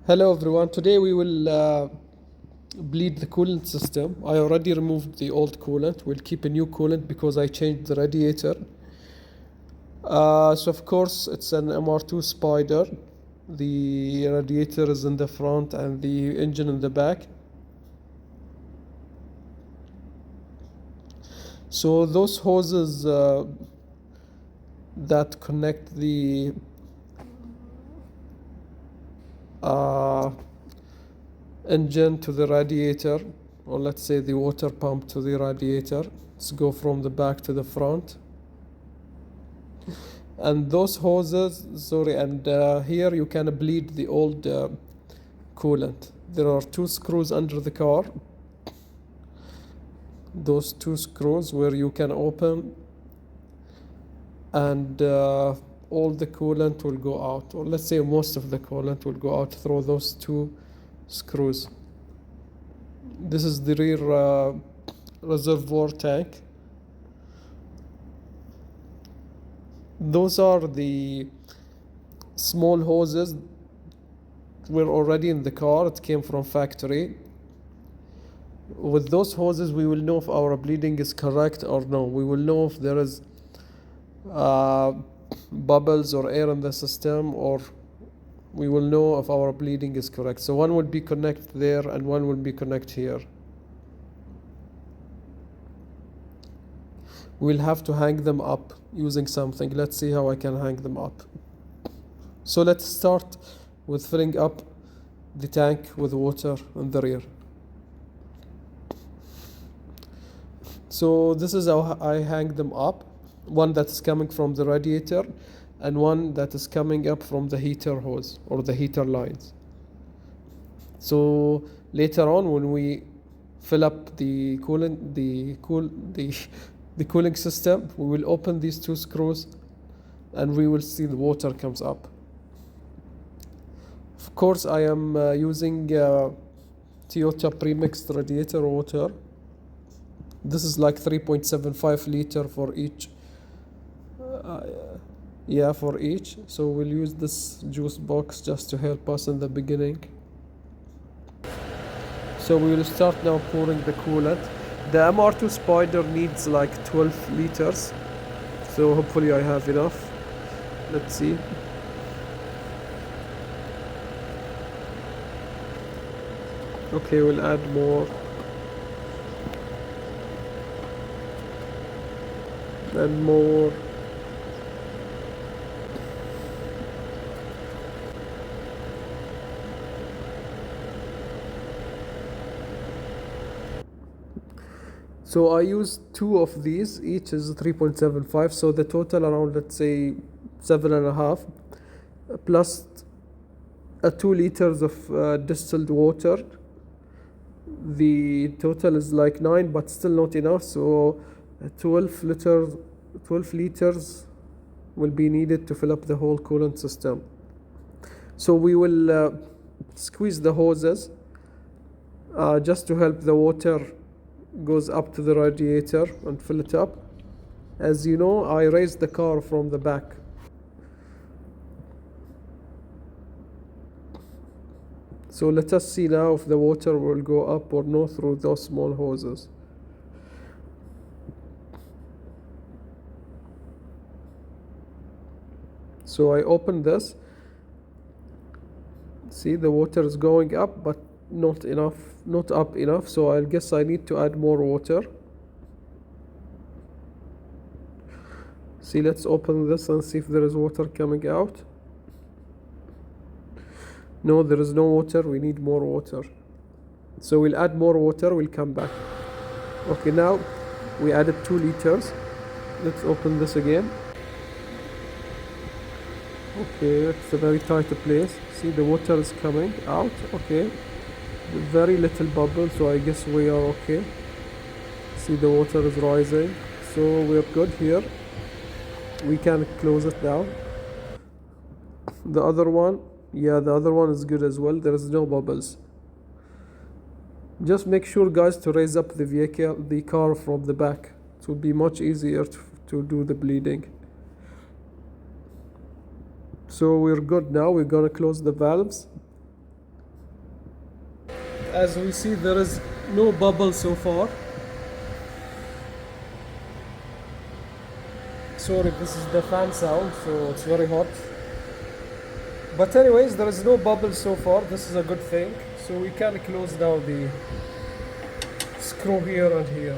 Hello everyone. Today we will bleed the coolant system. I already removed the old coolant. We'll keep a new coolant because I changed the radiator. So of course it's an MR2 Spider. The radiator is in the front and the engine in the back. So those hoses that connect the engine to the radiator, or let's say the water pump to the radiator, let's go from the back to the front. And those hoses, here you can bleed the old coolant. There are two screws under the car. Those two screws where you can open, and all the coolant will go out, or let's say most of the coolant will go out through those two screws. This is the rear reservoir tank. Those are the small hoses, were already in the car. It came from factory. With those hoses we will know if our bleeding is correct or no. We will know if there is bubbles or air in the system, or we will know if our bleeding is correct. So one will be connect there and one will be connect here. We'll have to hang them up using something. Let's see how I can hang them up. So let's start with filling up the tank with water in the rear. So this is how I hang them up. One that's coming from the radiator and one that is coming up from the heater hose or the heater lines. So later on, when we fill up the coolant, the cooling system, we will open these two screws and we will see the water comes up. Of course, I am using Toyota premixed radiator water. This is like 3.75 liter for each. For each. So we'll use this juice box just to help us in the beginning. So we will start now pouring the coolant. The MR2 Spider needs like 12 liters. So hopefully I have enough. Let's see. Okay, we'll add more. And more. So I use two of these, each is 3.75, so the total around, let's say, 7.5, plus 2 liters of distilled water. The total is like 9, but still not enough, so 12 liters will be needed to fill up the whole coolant system. So we will squeeze the hoses just to help the water goes up to the radiator and fill it up. As you know, I raised the car from the back. So let us see now if the water will go up or not through those small hoses. So I open this. See, the water is going up, but not up enough, so I guess I need to add more water. See, let's open this and see if there is water coming out. No, there is no water. We need more water, so we'll add more water. We'll come back. Okay, now we added 2 liters. Let's open this again. Okay, it's a very tight place. See, the water is coming out. Okay, very little bubble, so I guess we are okay. See, the water is rising, so we're good here. We can close it down. The other one, the other one is good as well. There is no bubbles. Just make sure, guys, to raise up the car from the back. It will be much easier to do the bleeding. So we're good now. We're gonna close the valves. as we see, there is no bubble so far. Sorry, this is the fan sound, so it's very hot. But anyways, there is no bubble so far. This is a good thing. So we can close down the screw here and here.